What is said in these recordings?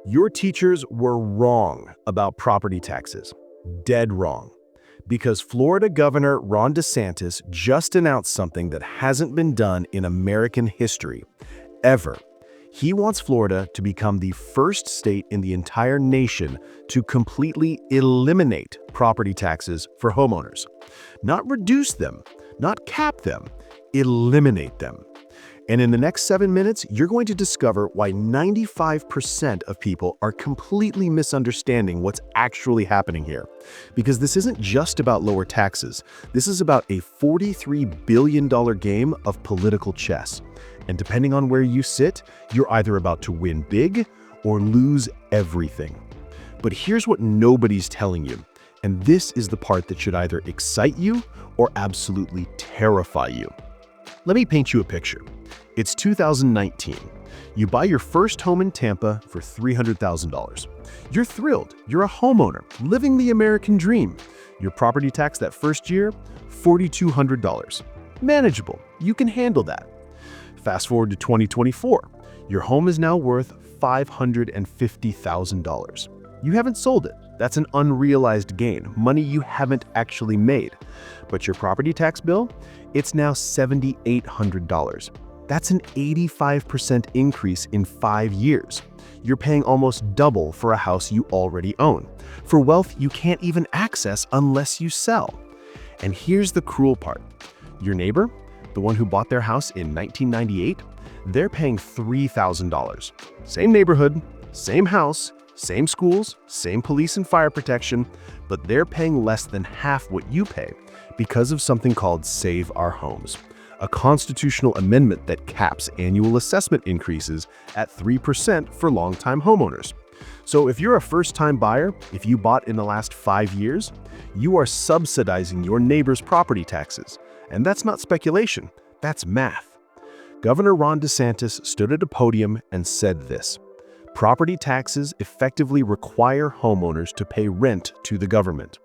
Your teachers were wrong about property taxes. Dead wrong. Because Florida Governor Ron DeSantis just announced something that hasn't been done in American history, ever. He wants Florida to become the first state in the entire nation to completely eliminate property taxes for homeowners. Not reduce them, not cap them, eliminate them. And in the next 7 minutes, you're going to discover why 95% of people are completely misunderstanding what's actually happening here. Because this isn't just about lower taxes. This is about a $43 billion game of political chess. And depending on where you sit, you're either about to win big or lose everything. But here's what nobody's telling you. And this is the part that should either excite you or absolutely terrify you. Let me paint you a picture. It's 2019. You buy your first home in Tampa for $300,000. You're thrilled. You're a homeowner, living the American dream. Your property tax that first year, $4,200. Manageable. You can handle that. Fast forward to 2024. Your home is now worth $550,000. You haven't sold it. That's an unrealized gain, money you haven't actually made. But your property tax bill, it's now $7,800. That's an 85% increase in 5 years. You're paying almost double for a house you already own, for wealth you can't even access unless you sell. And here's the cruel part. Your neighbor, the one who bought their house in 1998, they're paying $3,000. Same neighborhood, same house, same schools, same police and fire protection, but they're paying less than half what you pay because of something called Save Our Homes, a constitutional amendment that caps annual assessment increases at 3% for longtime homeowners. So if you're a first-time buyer, if you bought in the last 5 years, you are subsidizing your neighbor's property taxes. And that's not speculation, that's math. Governor Ron DeSantis stood at a podium and said this: property taxes effectively require homeowners to pay rent to the government.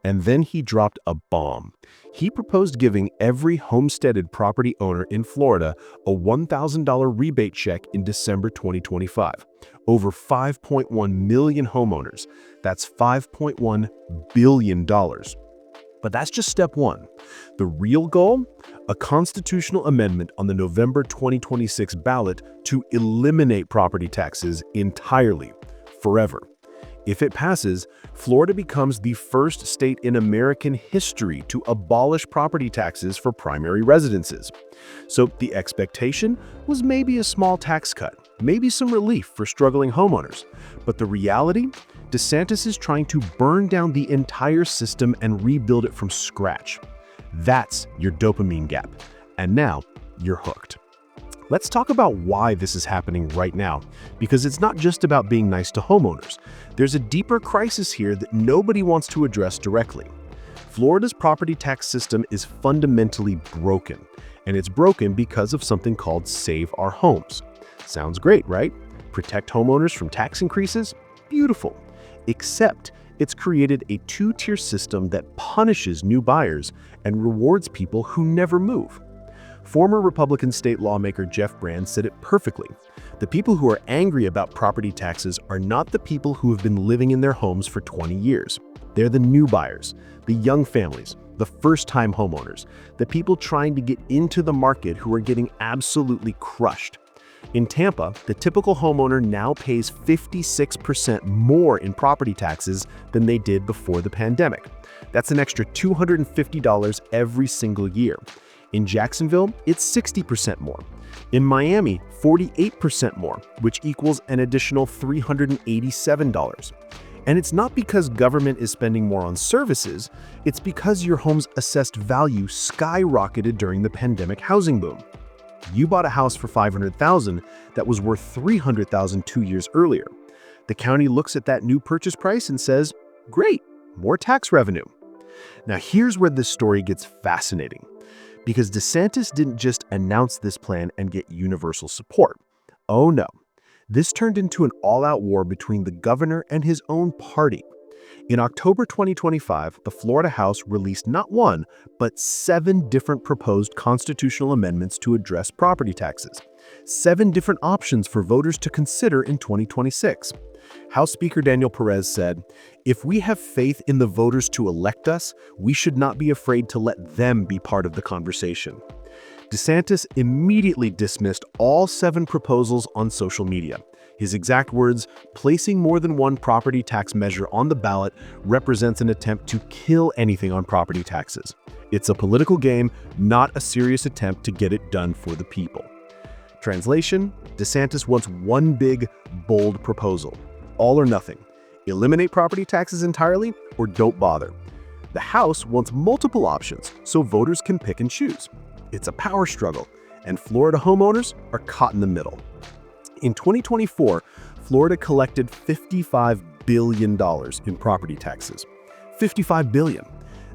And then he dropped a bomb. He proposed giving every homesteaded property owner in Florida a $1,000 rebate check in December 2025. Over 5.1 million homeowners. That's $5.1 billion. But that's just step one. The real goal? A constitutional amendment on the November 2026 ballot to eliminate property taxes entirely, forever. If it passes, Florida becomes the first state in American history to abolish property taxes for primary residences. So the expectation was maybe a small tax cut, maybe some relief for struggling homeowners. But the reality? DeSantis is trying to burn down the entire system and rebuild it from scratch. That's your dopamine gap. And now you're hooked. Let's talk about why this is happening right now, because it's not just about being nice to homeowners. There's a deeper crisis here that nobody wants to address directly. Florida's property tax system is fundamentally broken, and it's broken because of something called Save Our Homes. Sounds great, right? Protect homeowners from tax increases? Beautiful. Except it's created a two-tier system that punishes new buyers and rewards people who never move. Former Republican state lawmaker Jeff Brand said it perfectly. The people who are angry about property taxes are not the people who have been living in their homes for 20 years. They're the new buyers, the young families, the first-time homeowners, the people trying to get into the market who are getting absolutely crushed. In Tampa, the typical homeowner now pays 56% more in property taxes than they did before the pandemic. That's an extra $250 every single year. In Jacksonville, it's 60% more. In Miami, 48% more, which equals an additional $387. And it's not because government is spending more on services, it's because your home's assessed value skyrocketed during the pandemic housing boom. You bought a house for $500,000 that was worth $300,000 2 years earlier. The county looks at that new purchase price and says, great, more tax revenue. Now here's where this story gets fascinating. Because DeSantis didn't just announce this plan and get universal support. Oh no, this turned into an all-out war between the governor and his own party. In October 2025, the Florida House released not one, but 7 different proposed constitutional amendments to address property taxes. 7 different options for voters to consider in 2026. House Speaker Daniel Perez said, "If we have faith in the voters to elect us, we should not be afraid to let them be part of the conversation." DeSantis immediately dismissed all 7 proposals on social media. His exact words, "Placing more than one property tax measure on the ballot represents an attempt to kill anything on property taxes. It's a political game, not a serious attempt to get it done for the people." Translation, DeSantis wants one big, bold proposal. All or nothing. Eliminate property taxes entirely or don't bother. The House wants multiple options so voters can pick and choose. It's a power struggle, and Florida homeowners are caught in the middle. In 2024, Florida collected $55 billion in property taxes. $55 billion.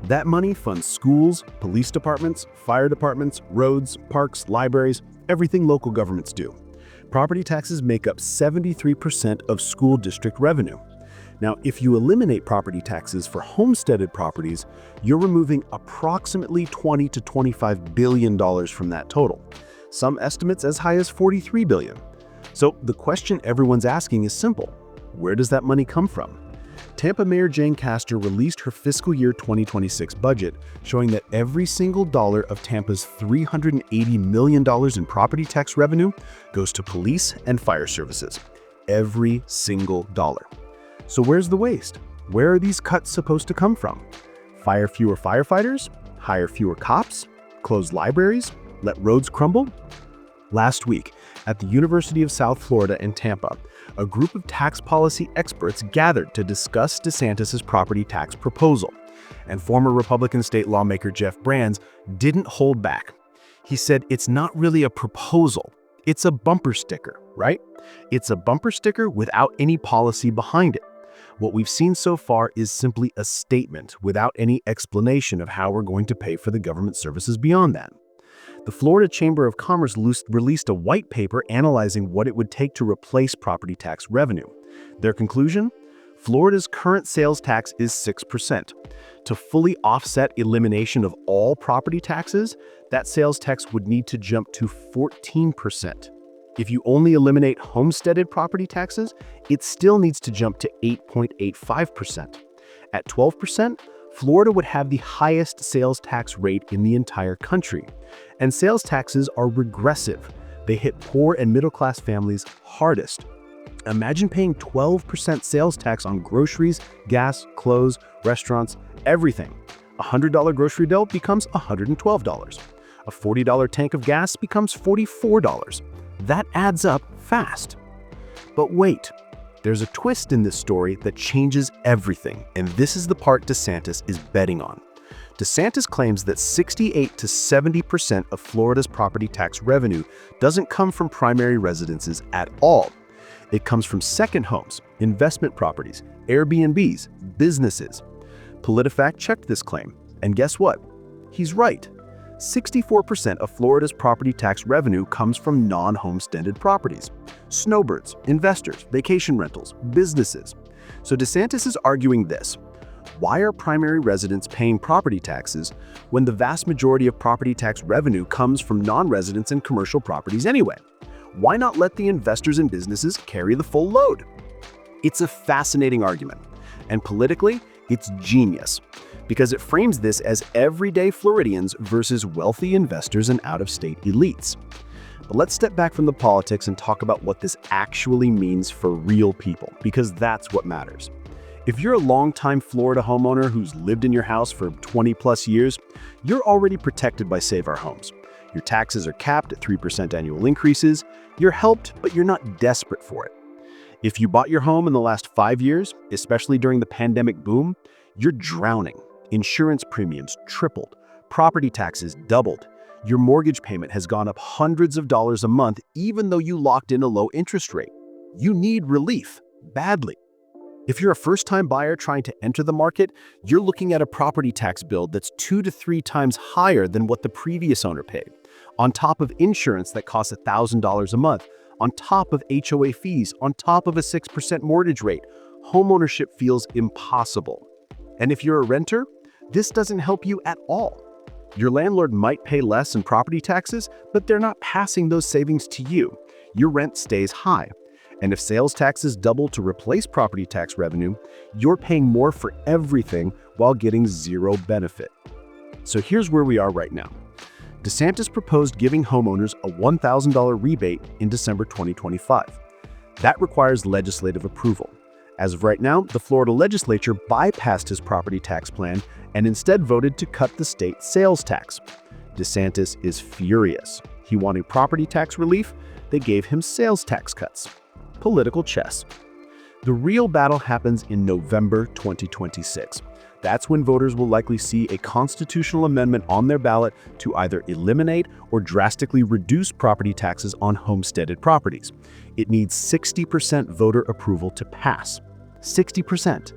That money funds schools, police departments, fire departments, roads, parks, libraries, everything local governments do. Property taxes make up 73% of school district revenue. Now, if you eliminate property taxes for homesteaded properties, you're removing approximately $20 to $25 billion from that total. Some estimates as high as $43 billion. So the question everyone's asking is simple. Where does that money come from? Tampa Mayor Jane Castor released her fiscal year 2026 budget, showing that every single dollar of Tampa's $380 million in property tax revenue goes to police and fire services. Every single dollar. So where's the waste? Where are these cuts supposed to come from? Fire fewer firefighters? Hire fewer cops? Close libraries? Let roads crumble? Last week, at the University of South Florida in Tampa, a group of tax policy experts gathered to discuss DeSantis' property tax proposal. And former Republican state lawmaker Jeff Brands didn't hold back. He said it's not really a proposal, it's a bumper sticker, right? It's a bumper sticker without any policy behind it. What we've seen so far is simply a statement without any explanation of how we're going to pay for the government services beyond that. The Florida Chamber of Commerce released a white paper analyzing what it would take to replace property tax revenue. Their conclusion? Florida's current sales tax is 6%. To fully offset elimination of all property taxes, that sales tax would need to jump to 14%. If you only eliminate homesteaded property taxes, it still needs to jump to 8.85%. At 12%, Florida would have the highest sales tax rate in the entire country. And sales taxes are regressive. They hit poor and middle-class families hardest. Imagine paying 12% sales tax on groceries, gas, clothes, restaurants, everything. A $100 grocery bill becomes $112. A $40 tank of gas becomes $44. That adds up fast. But wait. There's a twist in this story that changes everything, and this is the part DeSantis is betting on. DeSantis claims that 68 to 70% of Florida's property tax revenue doesn't come from primary residences at all. It comes from second homes, investment properties, Airbnbs, businesses. PolitiFact checked this claim, and guess what? He's right. 64% of Florida's property tax revenue comes from non-homesteaded properties. Snowbirds, investors, vacation rentals, businesses. So DeSantis is arguing this. Why are primary residents paying property taxes when the vast majority of property tax revenue comes from non-residents and commercial properties anyway? Why not let the investors and businesses carry the full load? It's a fascinating argument, and politically, it's genius, because it frames this as everyday Floridians versus wealthy investors and out-of-state elites. But let's step back from the politics and talk about what this actually means for real people, because that's what matters. If you're a longtime Florida homeowner who's lived in your house for 20+ years, you're already protected by Save Our Homes. Your taxes are capped at 3% annual increases. You're helped, but you're not desperate for it. If you bought your home in the last 5 years, especially during the pandemic boom, you're drowning. Insurance premiums tripled, property taxes doubled. Your mortgage payment has gone up hundreds of dollars a month even though you locked in a low interest rate. You need relief, badly. If you're a first-time buyer trying to enter the market, you're looking at a property tax bill that's 2 to 3 times higher than what the previous owner paid, on top of insurance that costs $1,000 a month, on top of HOA fees, on top of a 6% mortgage rate. Homeownership feels impossible. And if you're a renter, this doesn't help you at all. Your landlord might pay less in property taxes, but they're not passing those savings to you. Your rent stays high. And if sales taxes double to replace property tax revenue, you're paying more for everything while getting zero benefit. So here's where we are right now. DeSantis proposed giving homeowners a $1,000 rebate in December 2025. That requires legislative approval. As of right now, the Florida legislature bypassed his property tax plan and instead voted to cut the state sales tax. DeSantis is furious. He wanted property tax relief. They gave him sales tax cuts. Political chess. The real battle happens in November 2026. That's when voters will likely see a constitutional amendment on their ballot to either eliminate or drastically reduce property taxes on homesteaded properties. It needs 60% voter approval to pass. 60%.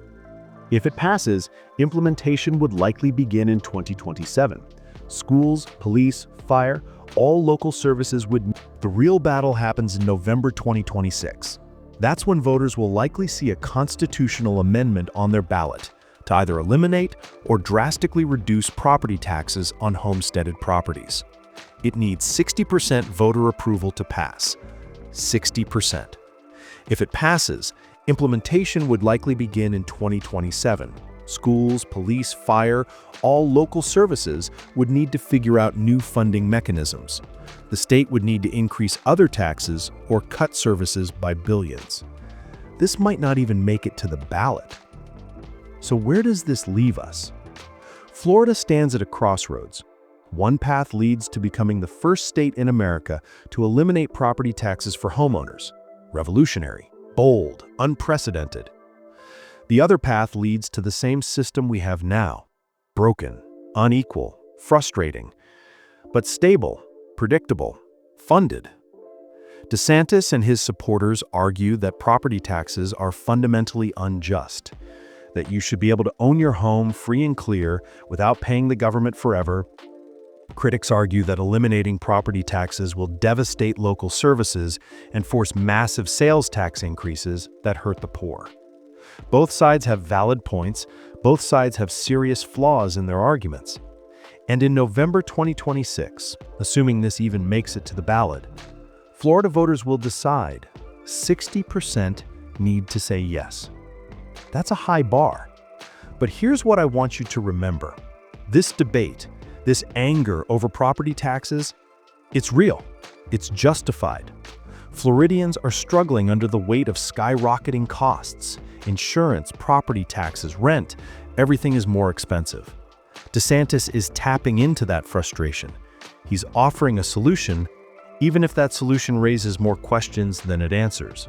If it passes, implementation would likely begin in 2027. Schools, police, fire, all local services would... The real battle happens in November 2026. That's when voters will likely see a constitutional amendment on their ballot to either eliminate or drastically reduce property taxes on homesteaded properties. It needs 60% voter approval to pass. 60%. If it passes, implementation would likely begin in 2027. Schools, police, fire, all local services would need to figure out new funding mechanisms. The state would need to increase other taxes or cut services by billions. This might not even make it to the ballot. So where does this leave us? Florida stands at a crossroads. One path leads to becoming the first state in America to eliminate property taxes for homeowners. Revolutionary, bold, unprecedented. The other path leads to the same system we have now. Broken, unequal, frustrating, but stable, predictable, funded. DeSantis and his supporters argue that property taxes are fundamentally unjust, that you should be able to own your home free and clear without paying the government forever. Critics argue that eliminating property taxes will devastate local services and force massive sales tax increases that hurt the poor. Both sides have valid points. Both sides have serious flaws in their arguments. And in November 2026, assuming this even makes it to the ballot, Florida voters will decide. 60% need to say yes. That's a high bar. But here's what I want you to remember. This debate, this anger over property taxes, it's real. It's justified. Floridians are struggling under the weight of skyrocketing costs. Insurance, property taxes, rent, everything is more expensive. DeSantis is tapping into that frustration. He's offering a solution, even if that solution raises more questions than it answers.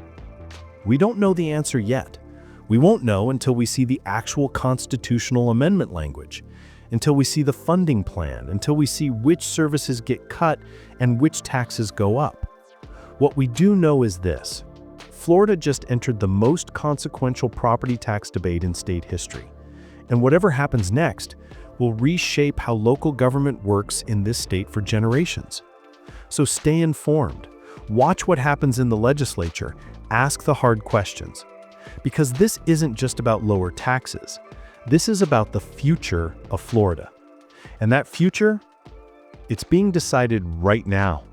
We don't know the answer yet. We won't know until we see the actual constitutional amendment language, until we see the funding plan, until we see which services get cut and which taxes go up. What we do know is this. Florida just entered the most consequential property tax debate in state history. And whatever happens next will reshape how local government works in this state for generations. So stay informed. Watch what happens in the legislature. Ask the hard questions. Because this isn't just about lower taxes. This is about the future of Florida. And that future, it's being decided right now.